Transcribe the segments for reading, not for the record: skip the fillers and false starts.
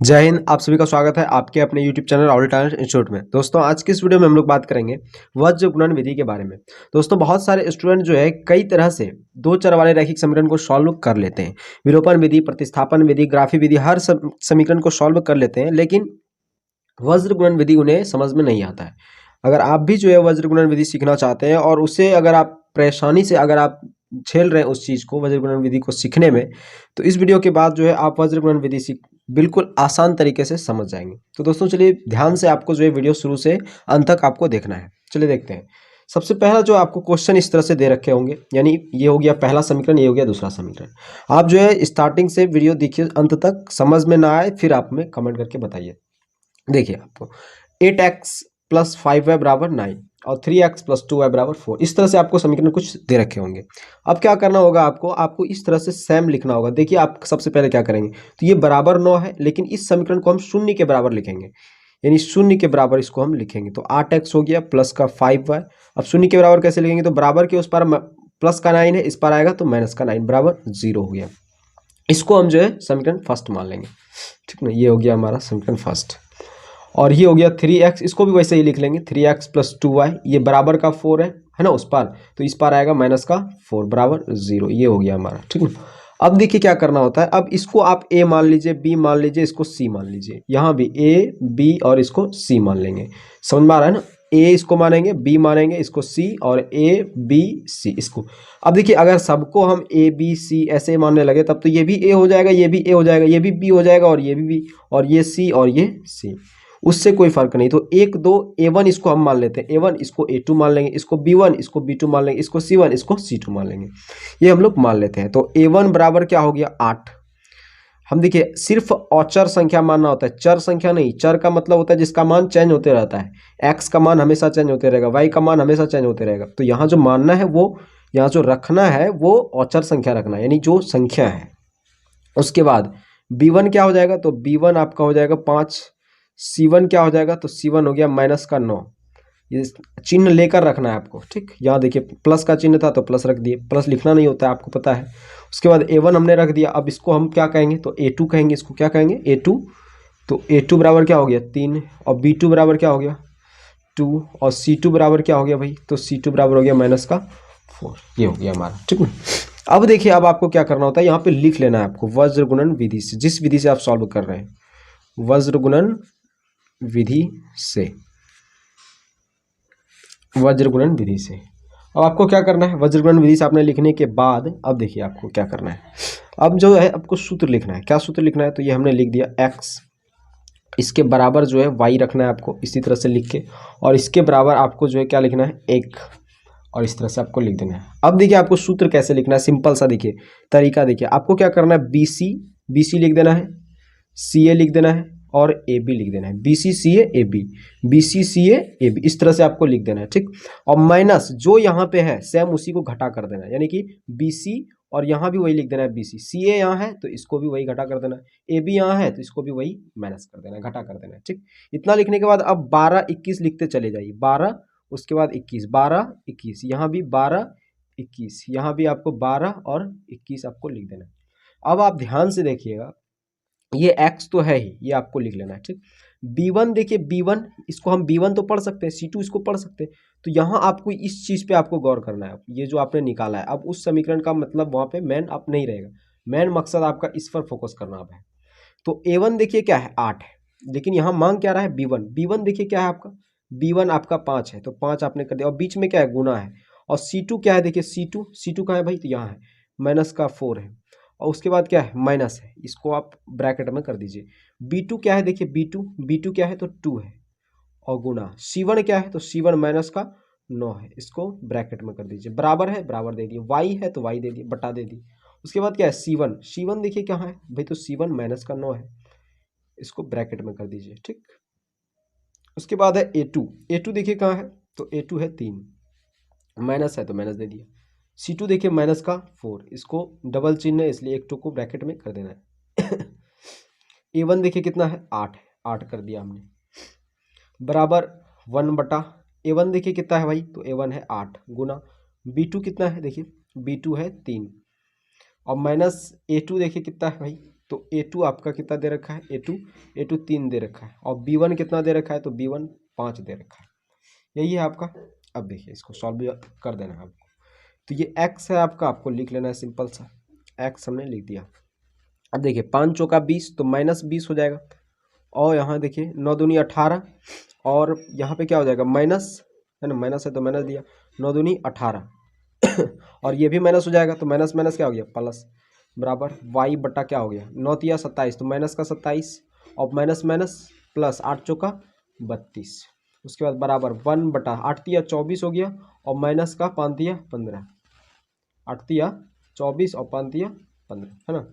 जय हिंद। आप सभी का स्वागत है आपके अपने YouTube channel Rahul talent institute में। दोस्तों आज की इस वीडियो में हम लोग बात करेंगे वज्र गुणन विधि के बारे में। दोस्तों बहुत सारे स्टूडेंट जो है कई तरह से दो चर वाले रैखिक समीकरण को सॉल्व कर लेते हैं। विलोपन विधि, प्रतिस्थापन विधि, ग्राफी विधि, हर समीकरण को सॉल्व कर लेते हैं, लेकिन वज्र गुणन विधि उन्हें समझ में नहीं आता है। अगर आप भी जो है वज्र गुणन विधि सीखना चाहते हैं और उसे अगर आप परेशानी से अगर आप झेल रहे हैं उस चीज़ को, वज्र गुणन विधि को सीखने में, तो इस वीडियो के बाद जो है आप वज्र गुणन विधि सीख बिल्कुल आसान तरीके से समझ जाएंगे। तो दोस्तों चलिए ध्यान से आपको जो है वीडियो शुरू से अंत तक आपको देखना है। चलिए देखते हैं। सबसे पहला जो आपको क्वेश्चन इस तरह से दे रखे होंगे, यानी ये हो गया पहला समीकरण, ये हो गया दूसरा समीकरण। आप जो है स्टार्टिंग से वीडियो देखिए अंत तक, समझ में ना आए फिर आप में कमेंट करके बताइए। देखिए आपको 8x प्लस 5y बराबर 9 और 3x प्लस 2y बराबर 4, इस तरह से आपको समीकरण कुछ दे रखे होंगे। अब क्या करना होगा आपको इस तरह से सेम लिखना होगा। देखिए आप सबसे पहले क्या करेंगे, तो ये बराबर 9 है, लेकिन इस समीकरण को हम शून्य के बराबर लिखेंगे, यानी शून्य के बराबर इसको हम लिखेंगे। तो 8x हो गया प्लस का 5y। अब शून्य के बराबर कैसे लिखेंगे, तो बराबर के उस पार प्लस का 9 है, इस पार आएगा तो माइनस का 9 बराबर 0 हो गया। इसको हम जो है समीकरण फर्स्ट मान लेंगे, ठीक ना। ये हो गया हमारा समीकरण फर्स्ट। और ये हो गया 3x, इसको भी वैसे ही लिख लेंगे 3x प्लस 2y, ये बराबर का 4 है ना उस पार, तो इस पार आएगा माइनस का 4 बराबर 0। ये हो गया हमारा, ठीक है। अब देखिए क्या करना होता है, अब इसको आप a मान लीजिए, b मान लीजिए, इसको c मान लीजिए। यहाँ भी a b और इसको c मान लेंगे। समझ में आ रहा है ना। a इसको मानेंगे, b मानेंगे, इसको c, और a b c इसको। अब देखिए अगर सबको हम a b c ऐसे मानने लगे तब तो ये भी a हो जाएगा, ये भी a हो जाएगा, ये भी b हो जाएगा, और ये भी b, और ये c और ये c, उससे कोई फर्क नहीं। तो 1 2 a1 इसको हम मान लेते हैं, a1 इसको a2 मान लेंगे, इसको b1 इसको b2 मान लेंगे, इसको c1 इसको c2 मान लेंगे। ये हम लोग मान लेते हैं। तो a1 बराबर क्या हो गया 8। हम देखिए सिर्फ अचर संख्या मानना होता है, चर संख्या नहीं। चर का मतलब होता है जिसका मान चेंज होते रहता है। x का मान हमेशा चेंज होते रहेगा, y का मान हमेशा चेंज होते रहेगा। तो यहाँ जो मानना है वो, यहाँ जो रखना है वो अचर संख्या रखना है, यानी जो संख्या है। उसके बाद b1 क्या हो जाएगा, तो b1 आपका हो जाएगा 5। c1 क्या हो जाएगा, तो c1 हो गया माइनस का 9। ये चिन्ह लेकर रखना है आपको, ठीक। यहाँ देखिए प्लस का चिन्ह था तो प्लस रख दिए, प्लस लिखना नहीं होता है आपको पता है। उसके बाद a1 हमने रख दिया। अब इसको हम क्या कहेंगे, तो a2 कहेंगे। इसको क्या कहेंगे, a2। तो a2 बराबर क्या हो गया 3, और b2 बराबर क्या हो गया 2, और c2 बराबर क्या हो गया भाई, तो c2 बराबर हो गया माइनस का 4। ये हो गया हमारा, ठीक है। अब देखिए अब आपको क्या करना होता है, यहाँ पे लिख लेना है आपको वज्र गुणन विधि से, जिस विधि से आप सॉल्व कर रहे हैं, वज्र गुणन विधि से, वज्र गुणन विधि से। अब आपको क्या करना है, वज्र गुणन विधि से आपने लिखने के बाद अब देखिए आपको क्या करना है। अब जो है आपको सूत्र लिखना है। क्या सूत्र लिखना है, तो ये हमने लिख दिया x, इसके बराबर जो है y रखना है आपको इसी तरह से लिख के, और इसके बराबर आपको जो है क्या लिखना है 1, और इस तरह से आपको लिख देना है। अब देखिए आपको सूत्र कैसे लिखना है, सिंपल सा देखिए तरीका। देखिए आपको क्या करना है, BC लिख देना है, CA लिख देना है, और AB लिख देना है। BC CA AB, BC CA AB, इस तरह से आपको लिख देना है, ठीक। और माइनस जो यहाँ पे है सेम उसी को घटा कर देना है, यानी कि BC, और यहाँ भी वही लिख देना है BC। CA यहाँ है तो इसको भी वही घटा कर देना है, AB यहाँ है तो इसको भी वही माइनस कर देना है, घटा कर देना है, ठीक। इतना लिखने के बाद अब 12 21 लिखते चले जाइए। 12, उसके बाद 21, 12 21, यहाँ भी 12 21, यहाँ भी आपको 12 और 21 आपको लिख देना है। अब आप ध्यान से देखिएगा, ये x तो है ही, ये आपको लिख लेना है, ठीक। b1 देखिए, b1 इसको हम b1 तो पढ़ सकते हैं, c2 इसको पढ़ सकते हैं। तो यहाँ आपको इस चीज़ पे आपको गौर करना है। ये जो आपने निकाला है अब उस समीकरण का मतलब वहाँ पे मेन आप नहीं रहेगा, मेन मकसद आपका इस पर फोकस करना अब है। तो a1 देखिए क्या है 8 है, लेकिन यहाँ मांग क्या रहा है b1 देखिए क्या है आपका, b1 आपका 5 है, तो 5 आपने कर दिया, और बीच में क्या है गुना है। और c2 क्या है, देखिए c2 का है भाई, तो यहाँ है माइनस का 4 है, और उसके बाद क्या है माइनस है, इसको आप ब्रैकेट में कर दीजिए। b2 क्या है, देखिए b2 क्या है, तो 2 है, और गुना c1 क्या है, तो c1 माइनस का 9 है, इसको ब्रैकेट में कर दीजिए। बराबर है, बराबर दे दिए, y है तो y दे दिए, बटा दे दिए। उसके बाद क्या है c1 देखिए कहाँ है भाई, तो c1 माइनस का 9 है, इसको ब्रैकेट में कर दीजिए, ठीक। उसके बाद है a2 देखिए कहाँ है, तो a2 है 3, माइनस है तो माइनस दे दिया। c2 देखिए माइनस का 4, इसको डबल चिन्ह है इसलिए एक 2 को ब्रैकेट में कर देना है। a1 देखिए कितना है 8 है, 8 कर दिया हमने, बराबर 1 बटा a1 देखिए कितना है भाई, तो a1 है 8, गुना b2 कितना है, देखिए b2 है 3, और माइनस a2 देखिए कितना है भाई, तो A2 आपका कितना दे रखा है, A2 3 दे रखा है, और B1 कितना दे रखा है, तो B1 5 दे रखा है। यही है आपका। अब देखिए इसको सॉल्व कर देना है आपको। तो ये x है आपका, आपको लिख लेना है सिंपल सा, x हमने लिख दिया। अब देखिए 5 चौका 20, तो -20 हो जाएगा, और यहाँ देखिए 9 दूनी 18, और यहाँ पे क्या हो जाएगा माइनस, है ना, माइनस है तो माइनस दिया, 9 दूनी 18 और ये भी माइनस हो जाएगा, तो माइनस माइनस क्या हो गया प्लस, बराबर y बटा क्या हो गया 9 तिया 27, तो माइनस का 27, और माइनस माइनस प्लस, 8 चौका 32, उसके बाद बराबर 1 बटा 8 तिया 24 हो गया, और माइनस का 5 तिया 15, 8 तिया 24 और 5 तिया 15, है ना।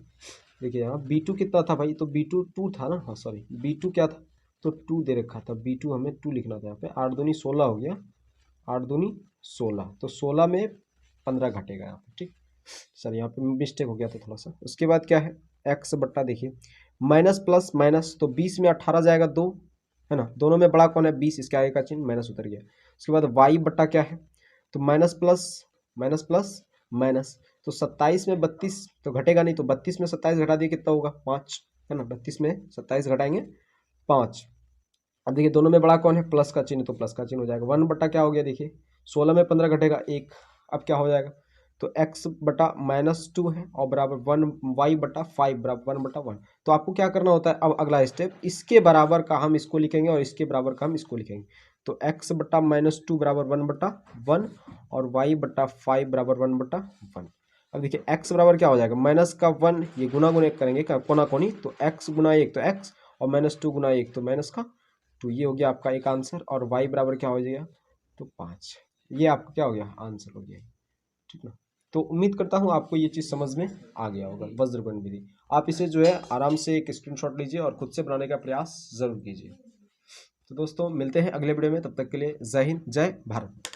देखिए यहाँ B2 कितना था भाई, तो B2 2 था ना, हाँ सॉरी B2 क्या था, तो 2 दे रखा था, B2 हमें 2 लिखना था यहाँ पे। 8 दूनी 16 हो गया, 8 दूनी 16, तो 16 में 15 घटेगा यहाँ पे, ठीक। सर यहाँ पे मिस्टेक हो गया था थोड़ा सा। उसके बाद क्या है x बट्टा, देखिए माइनस प्लस माइनस, तो 20 में 18 जाएगा 2, है ना, दोनों में बड़ा कौन है 20, इसके आगे का चिन्ह माइनस उतर गया। उसके बाद y बट्टा क्या है, तो minus plus minus plus minus, तो 27 में 32 तो घटेगा नहीं, तो 32 में 27 घटा दिए कितना होगा 5, है ना, 32 में 27 घटाएंगे 5। अब देखिए दोनों में बड़ा कौन है, प्लस का चिन्ह, तो प्लस का चिन्ह हो जाएगा। 1 बटा क्या हो गया, देखिए 16 में 15 घटेगा 1, अब क्या हो जाएगा, तो x बटा -2 है, और बराबर 1 y बटा 5 बराबर 1 बटा 1। तो आपको क्या करना होता है, अब अगला स्टेप, इसके बराबर का हम इसको लिखेंगे और इसके बराबर का हम इसको लिखेंगे। तो x बटा -2 बराबर 1 बटा 1, और y बटा 5 बराबर 1 बटा 1। अब देखिए x बराबर क्या हो जाएगा, माइनस का 1, ये गुना गुना करेंगे क्या, कोना कोनी, तो x गुना 1 तो x, और -2 गुना 1 तो माइनस का 2, ये हो गया आपका एक आंसर। और y बराबर क्या हो जाएगा, तो 5, ये आपका क्या हो गया आंसर हो गया, ठीक ना। तो उम्मीद करता हूँ आपको ये चीज़ समझ में आ गया होगा, वज्रगुणन विधि। आप इसे जो है आराम से एक स्क्रीनशॉट लीजिए और खुद से बनाने का प्रयास जरूर कीजिए। तो दोस्तों मिलते हैं अगले वीडियो में, तब तक के लिए जय हिंद, जय भारत।